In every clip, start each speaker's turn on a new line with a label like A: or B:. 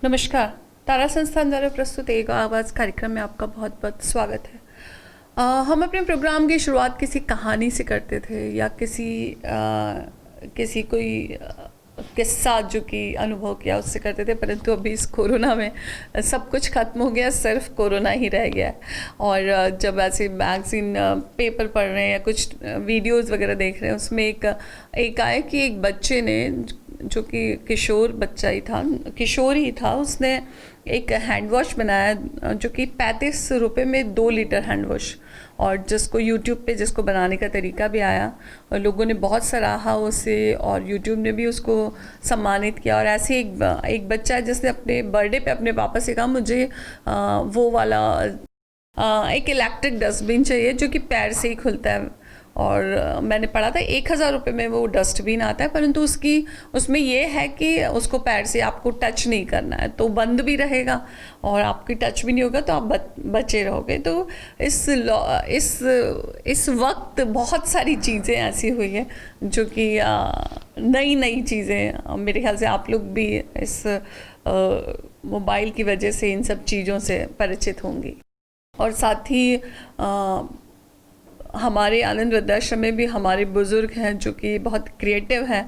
A: नमस्कार। तारा संस्थान द्वारा प्रस्तुत एक आवाज़ कार्यक्रम में आपका बहुत बहुत स्वागत है। हम अपने प्रोग्राम की शुरुआत किसी कहानी से करते थे या किसी कोई किस्सा जो कि अनुभव किया उससे करते थे, परंतु अभी इस कोरोना में सब कुछ ख़त्म हो गया, सिर्फ कोरोना ही रह गया है। और जब ऐसे मैगज़ीन पेपर पढ़ रहे हैं या कुछ वीडियोज़ वगैरह देख रहे हैं, उसमें एक आया कि एक बच्चे ने, जो कि किशोर ही था, उसने एक हैंड वॉश बनाया जो कि 35 रुपये में 2 लीटर हैंड वॉश, और जिसको यूट्यूब पे जिसको बनाने का तरीका भी आया और लोगों ने बहुत सराहा उसे, और यूट्यूब ने भी उसको सम्मानित किया। और ऐसे एक बच्चा है जिसने अपने बर्थडे पे अपने पापा से कहा मुझे वो वाला एक इलेक्ट्रिक डस्टबिन चाहिए जो कि पैर से ही खुलता है। और मैंने पढ़ा था 1000 रुपये में वो डस्टबिन आता है, परंतु उसमें ये है कि उसको पैर से आपको टच नहीं करना है, तो बंद भी रहेगा और आपकी टच भी नहीं होगा, तो आप बचे रहोगे। तो इस वक्त बहुत सारी चीज़ें ऐसी हुई है जो कि नई नई चीज़ें, मेरे ख्याल से आप लोग भी इस मोबाइल की वजह से इन सब चीज़ों से परिचित होंगी। और साथ ही हमारे आनंद वृद्धाश्रम में भी हमारे बुज़ुर्ग हैं जो कि बहुत क्रिएटिव हैं।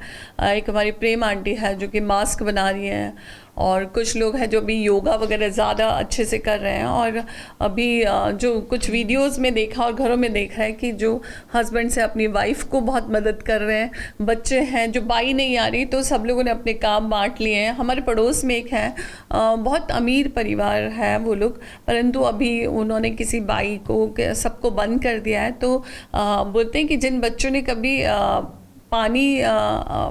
A: एक हमारी प्रेम आंटी है जो कि मास्क बना रही हैं, और कुछ लोग हैं जो अभी योगा वगैरह ज़्यादा अच्छे से कर रहे हैं। और अभी जो कुछ वीडियोस में देखा और घरों में देख रहा है कि जो हस्बैंड से अपनी वाइफ को बहुत मदद कर रहे हैं। बच्चे हैं जो बाई नहीं आ रही, तो सब लोगों ने अपने काम बांट लिए हैं। हमारे पड़ोस में एक है, बहुत अमीर परिवार है वो लोग, परंतु अभी उन्होंने किसी बाई को सबको बंद कर दिया है। तो बोलते हैं कि जिन बच्चों ने कभी पानी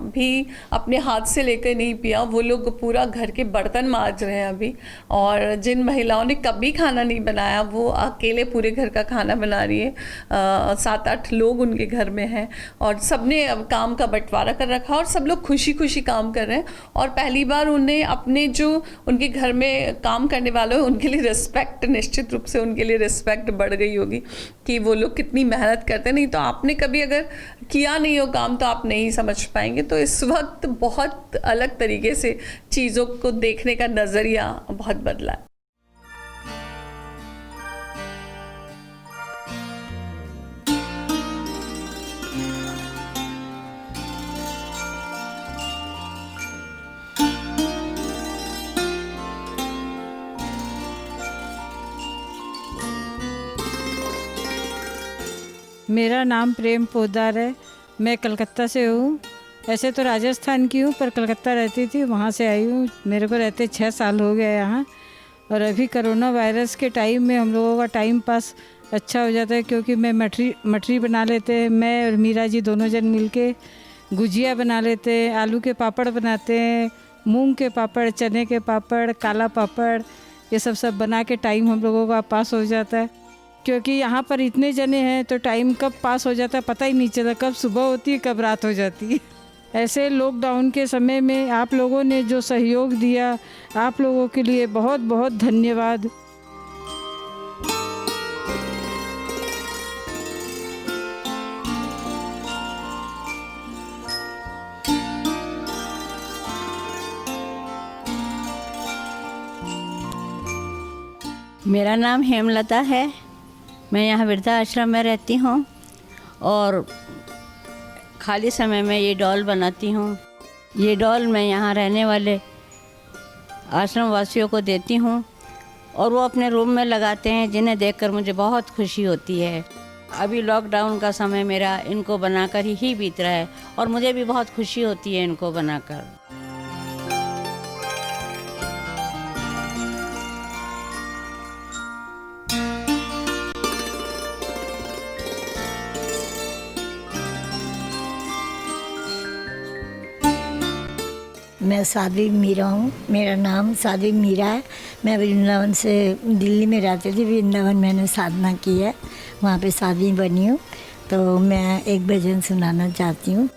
A: भी अपने हाथ से लेकर नहीं पिया, वो लोग पूरा घर के बर्तन मांज रहे हैं अभी। और जिन महिलाओं ने कभी खाना नहीं बनाया, वो अकेले पूरे घर का खाना बना रही है। 7-8 लोग उनके घर में हैं और सबने अब काम का बंटवारा कर रखा और सब लोग खुशी खुशी काम कर रहे हैं। और पहली बार उन्हें अपने जो उनके घर में काम करने वाले हैं उनके लिए रिस्पेक्ट, निश्चित रूप से उनके लिए रिस्पेक्ट बढ़ गई होगी कि वो लोग कितनी मेहनत करते हैं। नहीं तो आपने कभी अगर किया नहीं हो काम तो आप नहीं समझ पाएंगे। तो इस वक्त बहुत अलग तरीके से चीज़ों को देखने का नज़रिया बहुत बदला है।
B: मेरा नाम प्रेम पोद्दार है। मैं कलकत्ता से हूँ। ऐसे तो राजस्थान की हूँ पर कलकत्ता रहती थी, वहाँ से आई हूँ। मेरे को रहते 6 साल हो गए यहाँ। और अभी कोरोना वायरस के टाइम में हम लोगों का टाइम पास अच्छा हो जाता है, क्योंकि मैं मठरी बना लेते हैं। मैं और मीरा जी दोनों जन मिलके गुजिया बना लेते हैं, आलू के पापड़ बनाते हैं, मूंग के पापड़, चने के पापड़, काला पापड़, ये सब बना के टाइम हम लोगों का पास हो जाता है। क्योंकि यहाँ पर इतने जने हैं तो टाइम कब पास हो जाता है पता ही नहीं चलता, कब सुबह होती है कब रात हो जाती है। ऐसे लॉकडाउन के समय में आप लोगों ने जो सहयोग दिया, आप लोगों के लिए बहुत बहुत धन्यवाद।
C: मेरा नाम हेमलता है। मैं यहाँ वृद्धाश्रम में रहती हूँ और खाली समय में ये डॉल बनाती हूँ। ये डॉल मैं यहाँ रहने वाले आश्रम वासियों को देती हूँ और वो अपने रूम में लगाते हैं, जिन्हें देखकर मुझे बहुत खुशी होती है। अभी लॉकडाउन का समय मेरा इनको बनाकर ही बीत रहा है और मुझे भी बहुत खुशी होती है इनको बनाकर।
D: मैं साध्वी मीरा हूँ। मेरा नाम साध्वी मीरा है। मैं वृंदावन से दिल्ली में रहती थी। वृंदावन मैंने साधना की है, वहाँ पे साध्वी बनी हूँ। तो मैं एक भजन सुनाना चाहती हूँ।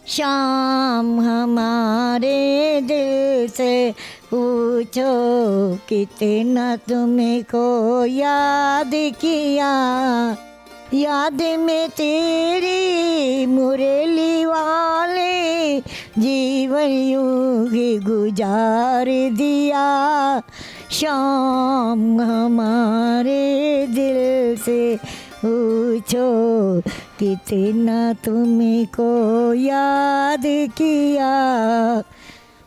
D: शाम हमारे दिल से पूछो कितना तुमको याद किया, याद में तेरी मुरली वाले जीवन यूं ही गुजार दिया। शाम हमारे दिल से पूछो कितना तुमको याद किया।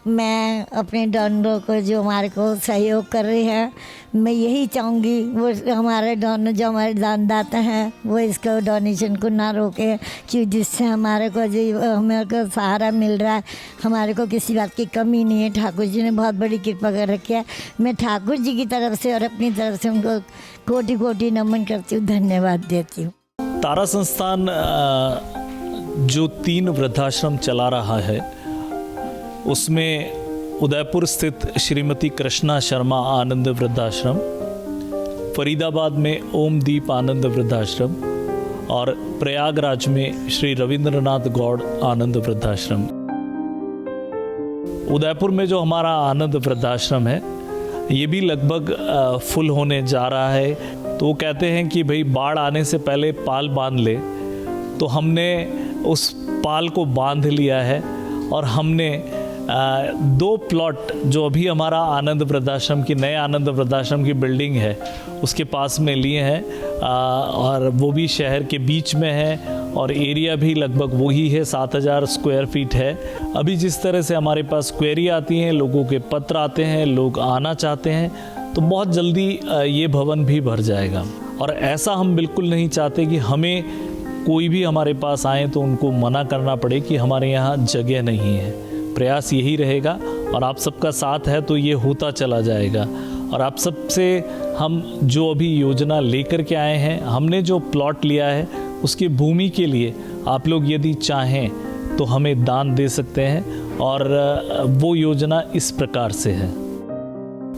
D: मैं अपने डॉनरों को जो हमारे को सहयोग कर रहे हैं, मैं यही चाहूँगी वो हमारे डॉनर जो हमारे दानदाता हैं वो इसको डोनेशन को ना रोके, कि जिससे हमारे को जो हमारे को सहारा मिल रहा है, हमारे को किसी बात की कमी नहीं है। ठाकुर जी ने बहुत बड़ी कृपा कर रखी है। मैं ठाकुर जी की तरफ से और अपनी तरफ से उनको कोटि कोटि नमन करती हूँ, धन्यवाद देती हूँ।
E: तारा संस्थान जो 3 वृद्धाश्रम चला रहा है उसमें उदयपुर स्थित श्रीमती कृष्णा शर्मा आनंद वृद्धाश्रम, फरीदाबाद में ओमदीप आनंद वृद्धाश्रम और प्रयागराज में श्री रविंद्रनाथ गौड़ आनंद वृद्धाश्रम। उदयपुर में जो हमारा आनंद वृद्धाश्रम है ये भी लगभग फुल होने जा रहा है। तो वो कहते हैं कि भाई बाढ़ आने से पहले पाल बांध ले, तो हमने उस पाल को बांध लिया है और हमने 2 प्लॉट जो अभी हमारा आनंद वृद्धाश्रम की नए आनंद वृद्धाश्रम की बिल्डिंग है उसके पास में लिए हैं, और वो भी शहर के बीच में है और एरिया भी लगभग वही है, 7000 स्क्वायर फीट है। अभी जिस तरह से हमारे पास क्वेरी आती हैं, लोगों के पत्र आते हैं, लोग आना चाहते हैं, तो बहुत जल्दी ये भवन भी भर जाएगा। और ऐसा हम बिल्कुल नहीं चाहते कि हमें कोई भी हमारे पास आए तो उनको मना करना पड़े कि हमारे यहाँ जगह नहीं है। प्रयास यही रहेगा और आप सबका साथ है तो ये होता चला जाएगा। और आप सबसे हम जो अभी योजना लेकर के आए हैं, हमने जो प्लॉट लिया है उसकी भूमि के लिए आप लोग यदि चाहें तो हमें दान दे सकते हैं। और वो योजना इस प्रकार से है,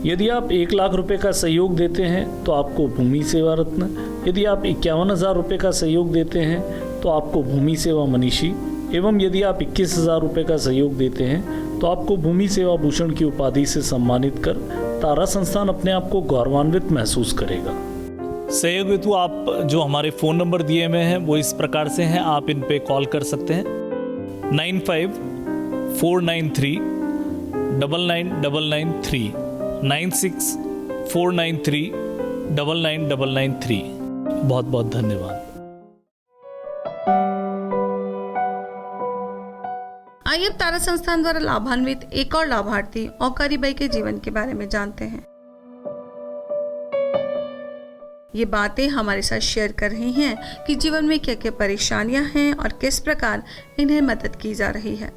E: यदि आप 1 लाख रुपए का सहयोग देते हैं तो आपको भूमि सेवा रत्न, यदि आप 51,000 रुपये का सहयोग देते हैं तो आपको भूमि सेवा मनीषी, एवं यदि आप 21,000 रुपये का सहयोग देते हैं तो आपको भूमि सेवा भूषण की उपाधि से सम्मानित कर तारा संस्थान अपने आप को गौरवान्वित महसूस करेगा। सहयोग हेतु आप जो हमारे फ़ोन नंबर दिए हुए हैं वो इस प्रकार से हैं, आप इन पे कॉल कर सकते हैं 9549399993 9649399993। बहुत बहुत धन्यवाद।
A: आइए अब तारा संस्थान द्वारा लाभान्वित एक और लाभार्थी औकारी बाई के जीवन के बारे में जानते हैं। ये बातें हमारे साथ शेयर कर रही हैं कि जीवन में क्या क्या परेशानियां हैं और किस प्रकार इन्हें मदद की जा रही है।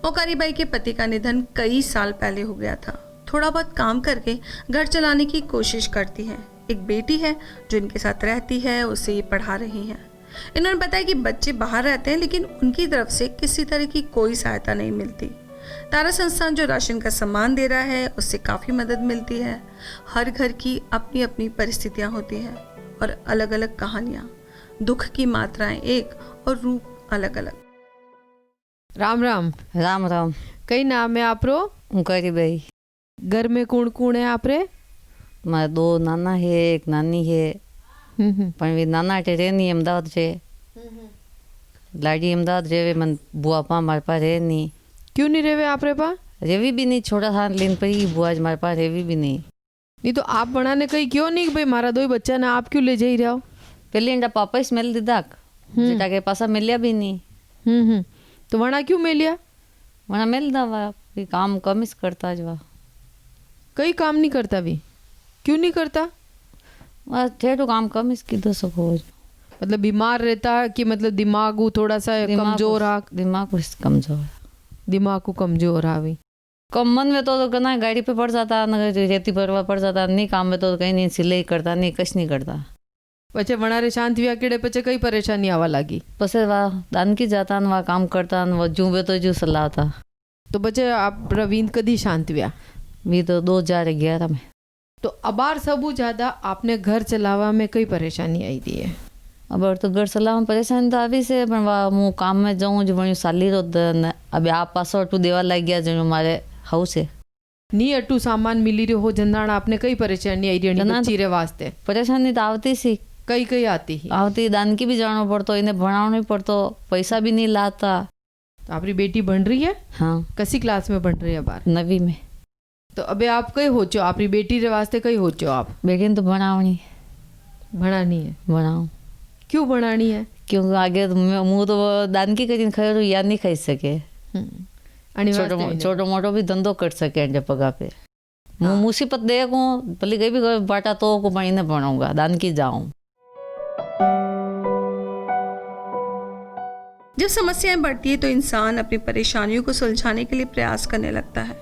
A: औकारी बाई के पति का निधन कई साल पहले हो गया था। थोड़ा बहुत काम करके घर चलाने की कोशिश करती है। एक बेटी है जो इनके साथ रहती है, उसे ये पढ़ा रही है। इन्होंने बताया कि बच्चे बाहर रहते हैं लेकिन उनकी तरफ से किसी तरह की कोई सहायता नहीं मिलती। तारा संस्थान जो राशन का सामान दे रहा है उससे काफ़ी मदद मिलती है। हर घर की अपनी अपनी परिस्थितियाँ होती हैं और अलग अलग कहानियाँ, दुख की मात्राएं एक और रूप अलग अलग।
F: राम राम।
C: राम राम।
F: कई नाम है आप रो?
C: औकारी बाई।
F: घर में कौन कौन है आप रे?
C: मारे 2 नाना है, एक नानी है। पण वे नाना टे नहीं अहमदाबाद रे, लाडी अहमदाबाद रे, मन बुआ पा मारे पा रहे नहीं।
F: क्यों नहीं रेवे आप रे पा?
C: रेवी भी नहीं, छोटा सा लेन पड़ी बुआ मारे पा रेवी भी नहीं।
F: नहीं तो आप बनाने कहीं क्यों नहीं भाई मारा 2 बच्चा ना आप क्यों ले जा रहे हो?
C: पहले इंडा पापा स्मेल दीदा जेटा के पासा मिलिया भी नहीं।
F: तो वना क्यों मिलिया?
C: वना मिल दा काम कम इस करता जवा,
F: कई काम नहीं करता भी। क्यों नहीं करता?
C: बस ठेठो काम कम इसकी दो सको।
F: मतलब बीमार रहता है कि मतलब दिमाग थोड़ा सा कमजोर आ?
C: दिमाग कमजोर,
F: दिमाग को कमजोर आवी।
C: कम मन में तो ना गाड़ी पे पड़ जाता, न रेती पर पड़ जाता, नहीं काम में तो कहीं नहीं सिलाई करता, नहीं कश नहीं करता।
F: पचे वनारे शांत व्या केड़े पचे कई परेशानी आवा लागी।
C: पसे वाह दान की जाता न वाह काम करता न वो जू तो जू सलाह था।
F: तो बचे आप रविंद्र कदी शांत व्या?
C: भी तो 2011 में।
F: तो अबार सबू ज्यादा आपने घर चलावा में कई परेशानी आई थी है?
C: अब तो घर चलावा में परेशानी तो अभी से, पर वाह मु काम में जाऊँ जो बनी साली रो अभी आप पास अटू देवा लग गया जो हमारे हाउस है
F: नी अटू सामान मिली रही हो जंदाण आपने कई परेशानी आई रही बच्ची रे वास्ते?
C: परेशानी तो आवती सी,
F: कई आती ही।
C: आवती दान की भी जानो पड़तो, इन्हें बनाना भी पड़तो, पैसा भी नहीं लाता।
F: तो आपकी बेटी बन रही है?
G: हाँ,
F: कसी क्लास में बन रही है बार?
G: 9वीं में।
F: तो अबे आप कई हो चो आपकी बेटी रे वास्ते कई हो चो आप?
G: बेटी ने तो बनावनी
F: भणानी है।
G: बनाओ,
F: क्यों बनानी है?
G: क्योंकि आगे तो मुँह तो दान की करीन खाए तो याद नहीं खाई सके।
F: आनी वास्ते नहीं।
G: छोटो मोटो भी धंधो कर सके जब पगा पे। मुसीबत देखो भले कहीं भी बाटा तो को पानी न बनाऊंगा, दान की जाऊं।
A: जब समस्याएं बढ़ती है तो इंसान अपनी परेशानियों को सुलझाने के लिए प्रयास करने लगता है।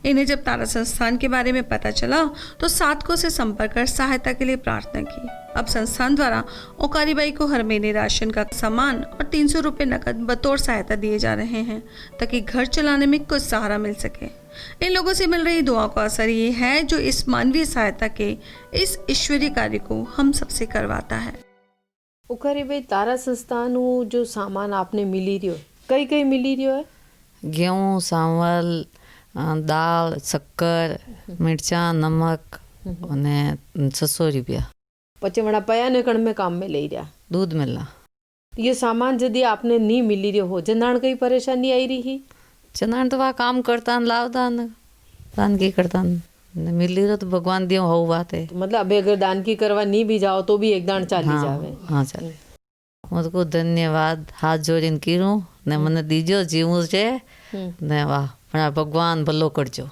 A: इन्हें जब तारा संस्थान के बारे में पता चला तो साधकों से संपर्क कर सहायता के लिए प्रार्थना की। अब संस्थान द्वारा ओकारी बाई को हर महीने राशन का सामान और 300 रुपये नकद बतौर सहायता दिए जा रहे हैं ताकि घर चलाने में कुछ सहारा मिल सके। इन लोगों से मिल रही दुआ का असर ये है जो इस मानवीय सहायता के इस ईश्वरीय कार्य को हम सबसे करवाता है।
F: ओकारी भाई तारा संस्थान जो सामान आपने मिली रही हो कई कई मिली रही है?
G: गेहूँ, चावल, दाल, शक्कर, मिर्चा, नमक और 600 रुपया।
F: पचे वड़ा पया ने कण में काम में ले रहा
G: दूध मिला।
F: ये सामान यदि आपने नहीं मिली रही हो जनाण कई परेशानी आई रही?
G: चनान तो वह काम करता न लावता न दान की करता न मिली रहो तो भगवान दियो हो बात है।
F: तो मतलब अबे अगर दान की करवा नहीं भी जाओ तो भी एक दान चाली जावे।
G: हाँ चल मुझको धन्यवाद हाथ जोड़ीन कीरूं ने मने दीजो जीवू छे ने वाह पण भगवान भलो करजो।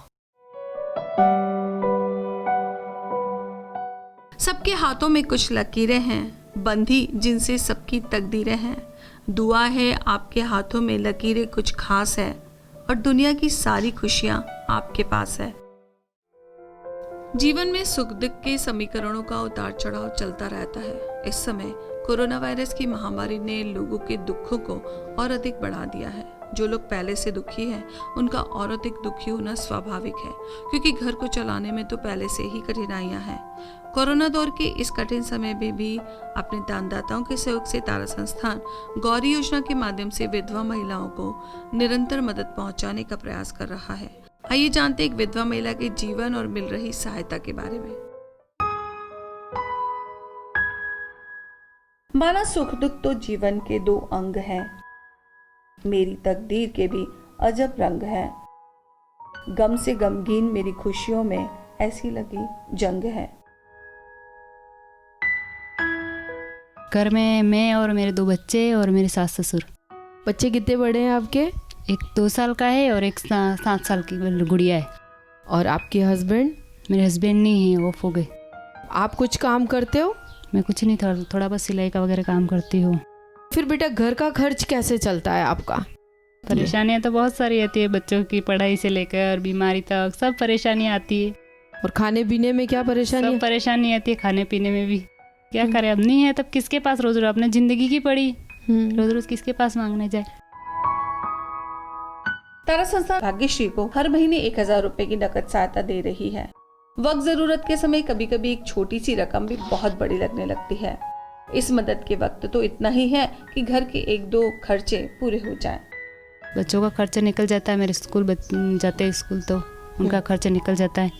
A: सबके हाथों में कुछ लकीरें हैं बंधी जिनसे सबकी तकदीरें हैं। दुआ है आपके हाथों में लकीरें कुछ खास है और दुनिया की सारी खुशियां आपके पास है। जीवन में सुख दुख के समीकरणों का उतार चढ़ाव चलता रहता है। इस समय कोरोना वायरस की महामारी ने लोगों के दुखों को और अधिक बढ़ा दिया है। जो लोग पहले से दुखी हैं उनका और अधिक दुखी होना स्वाभाविक है क्योंकि घर को चलाने में तो पहले से ही कठिनाइयां हैं। कोरोना दौर के इस कठिन समय में भी अपने दानदाताओं के सहयोग से तारा संस्थान गौरी योजना के माध्यम से विधवा महिलाओं को निरंतर मदद पहुंचाने का प्रयास कर रहा है। आइए जानते एक विधवा महिला के जीवन और मिल रही सहायता के बारे में। माना सुख दुख तो जीवन के दो अंग हैं, मेरी तकदीर के भी अजब रंग है। गम से गमगीन मेरी खुशियों में ऐसी लगी जंग है।
H: घर में मैं और मेरे 2 बच्चे और मेरे सास ससुर।
F: बच्चे कितने बड़े हैं आपके?
H: एक 2 साल का है और एक 7 साल की गुड़िया है।
F: और आपके हस्बैंड?
H: मेरे हस्बैंड नहीं है, ऑफ हो गए।
F: आप कुछ काम करते हो?
H: मैं कुछ नहीं, थोड़ा बस सिलाई का वगैरह काम करती हूँ।
F: फिर बेटा घर का खर्च कैसे चलता है आपका?
H: परेशानियाँ तो बहुत सारी आती है, बच्चों की पढ़ाई से लेकर बीमारी तक सब परेशानियाँ आती है।
F: और खाने पीने में क्या परेशानी?
H: सब परेशानी आती है, खाने पीने में भी। क्या करें, अब नहीं है तब किसके पास रोज रोज, अपने जिंदगी की पड़ी रोज रोज किसके पास मांगने जाए।
A: तारा संस्थान भाग्यश्री को हर महीने 1000 रुपए की नकद सहायता दे रही है। वक्त जरूरत के समय कभी कभी एक छोटी सी रकम भी बहुत बड़ी लगने लगती है। इस मदद के वक्त तो इतना ही है कि घर के 1-2 खर्चे पूरे हो जाएं।
H: बच्चों का खर्चा निकल जाता है, मेरे स्कूल जाते हैं स्कूल तो उनका खर्चा निकल जाता है,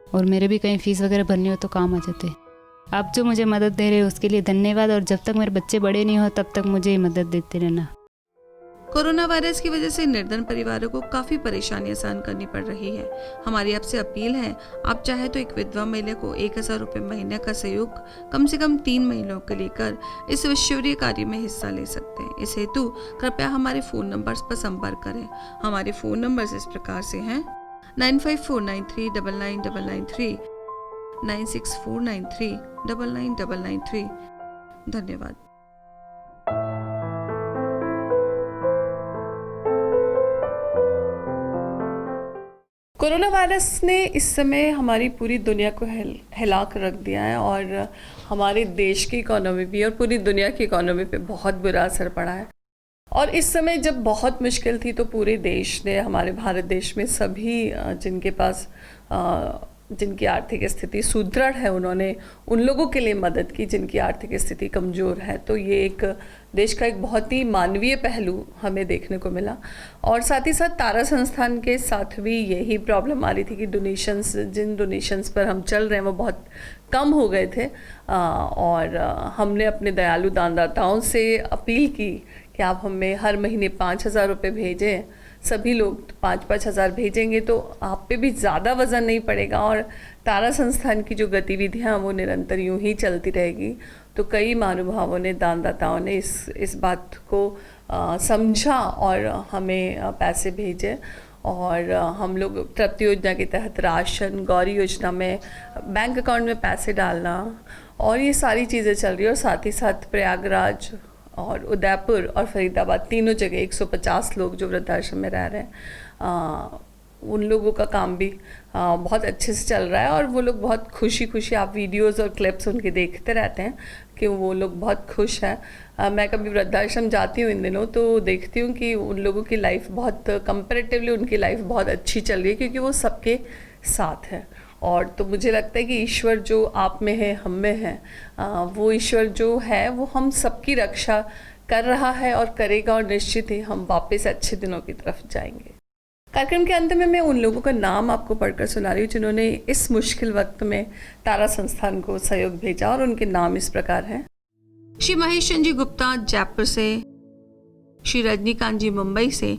H: और मेरे भी कहीं फीस वगैरह भरनी हो तो काम आ जाते हैं। आप जो मुझे मदद दे रहे हो उसके लिए धन्यवाद, और जब तक मेरे बच्चे बड़े नहीं हो तब तक मुझे मदद देते रहना।
A: कोरोना वायरस की वजह से निर्धन परिवारों को काफी परेशानियां सहन करनी पड़ रही है। हमारी आपसे अपील है, आप चाहे तो एक विधवा महिला को 1000 रुपए महीने का सहयोग कम से कम 3 महीनों के लेकर इस ईश्वरीय कार्य में हिस्सा ले सकते हैं। इस हेतु कृपया हमारे फोन नंबर्स पर संपर्क करें। हमारे फोन नंबर्स इस प्रकार से हैं 9549399993, 9649399993। धन्यवाद। कोरोना वायरस ने इस समय हमारी पूरी दुनिया को हिला कर रख दिया है और हमारे देश की इकोनॉमी भी और पूरी दुनिया की इकोनॉमी पे बहुत बुरा असर पड़ा है। और इस समय जब बहुत मुश्किल थी तो पूरे देश ने, हमारे भारत देश में सभी जिनके पास जिनकी आर्थिक स्थिति सुदृढ़ है, उन्होंने उन लोगों के लिए मदद की जिनकी आर्थिक स्थिति कमज़ोर है। तो ये एक देश का एक बहुत ही मानवीय पहलू हमें देखने को मिला। और साथ ही साथ तारा संस्थान के साथ भी यही प्रॉब्लम आ रही थी कि जिन डोनेशंस पर हम चल रहे हैं वो बहुत कम हो गए थे। और हमने अपने दयालु दानदाताओं से अपील की कि आप हमें हर महीने 5,000 रुपये भेजें। सभी लोग 5-5 हज़ार भेजेंगे तो आप पे भी ज़्यादा वज़न नहीं पड़ेगा और तारा संस्थान की जो गतिविधियाँ वो निरंतर यूं ही चलती रहेगी। तो कई महानुभावों ने, दानदाताओं ने इस बात को समझा और हमें पैसे भेजे। और हम लोग तृप्ति योजना के तहत राशन, गौरी योजना में बैंक अकाउंट में पैसे डालना और ये सारी चीज़ें चल रही है। और साथ ही साथ प्रयागराज और उदयपुर और फरीदाबाद तीनों जगह 150 लोग जो वृद्धाश्रम में रह रहे हैं, उन लोगों का काम भी बहुत अच्छे से चल रहा है। और वो लोग बहुत खुशी आप वीडियोस और क्लिप्स उनके देखते रहते हैं कि वो लोग बहुत खुश हैं। मैं कभी वृद्धाश्रम जाती हूँ इन दिनों तो देखती हूँ कि उन लोगों की लाइफ बहुत कंपैरेटिवली उनकी लाइफ बहुत अच्छी चल रही है, क्योंकि वो सबके साथ है। और तो मुझे लगता है कि ईश्वर जो आप में है, हम में है, वो ईश्वर जो है वो हम सबकी रक्षा कर रहा है और करेगा, और निश्चित ही हम वापस अच्छे दिनों की तरफ जाएंगे। कार्यक्रम के अंत में मैं उन लोगों का नाम आपको पढ़कर सुना रही हूँ जिन्होंने इस मुश्किल वक्त में तारा संस्थान को सहयोग भेजा, और उनके नाम इस प्रकार हैं। श्री महेश चंद्र जी गुप्ता जयपुर से, श्री रजनीकांत जी मुंबई से,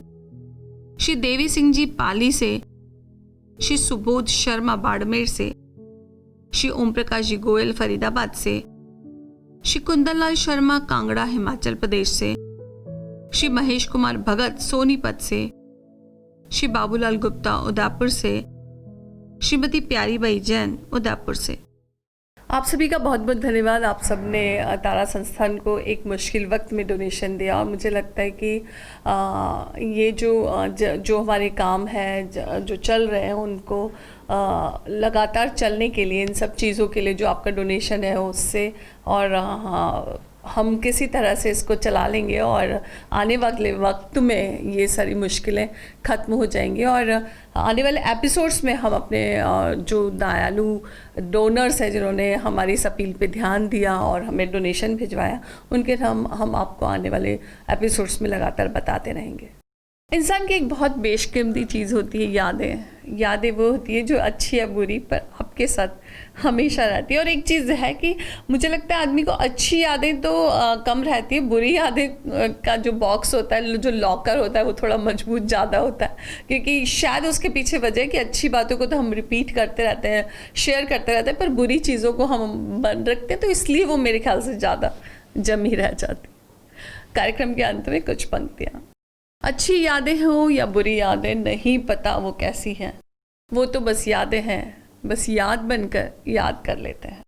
A: श्री देवी सिंह जी पाली से, श्री सुबोध शर्मा बाड़मेर से, श्री ओम प्रकाश जी गोयल फरीदाबाद से, श्री कुंदनलाल शर्मा कांगड़ा हिमाचल प्रदेश से, श्री महेश कुमार भगत सोनीपत से, श्री बाबूलाल गुप्ता उदयपुर से, श्रीमती प्यारीबाई जैन उदयपुर से। आप सभी का बहुत बहुत धन्यवाद। आप सब ने तारा संस्थान को एक मुश्किल वक्त में डोनेशन दिया, और मुझे लगता है कि ये जो हमारे काम है जो चल रहे हैं उनको लगातार चलने के लिए, इन सब चीज़ों के लिए जो आपका डोनेशन है उससे, और हम किसी तरह से इसको चला लेंगे और आने वाले वक्त में ये सारी मुश्किलें ख़त्म हो जाएंगी। और आने वाले एपिसोड्स में हम अपने जो दयालु डोनर्स हैं जिन्होंने हमारी इस अपील पे ध्यान दिया और हमें डोनेशन भिजवाया, उनके हम आपको आने वाले एपिसोड्स में लगातार बताते रहेंगे। इंसान की एक बहुत बेशकीमती चीज़ होती है यादें वो होती है जो अच्छी या बुरी पर आपके साथ हमेशा रहती है। और एक चीज़ है कि मुझे लगता है आदमी को अच्छी यादें तो कम रहती है, बुरी यादें का जो बॉक्स होता है, जो लॉकर होता है, वो थोड़ा मजबूत ज़्यादा होता है, क्योंकि शायद उसके पीछे वजह है कि अच्छी बातों को तो हम रिपीट करते रहते हैं, शेयर करते रहते हैं, पर बुरी चीज़ों को हम बंद रखते हैं, तो इसलिए वो मेरे ख्याल से ज़्यादा जमी रह जाती। कार्यक्रम के अंत में कुछ पंक्तियाँ। अच्छी यादें हो या बुरी यादें, नहीं पता वो कैसी हैं, वो तो बस यादें हैं, बस याद बनकर याद कर लेते हैं।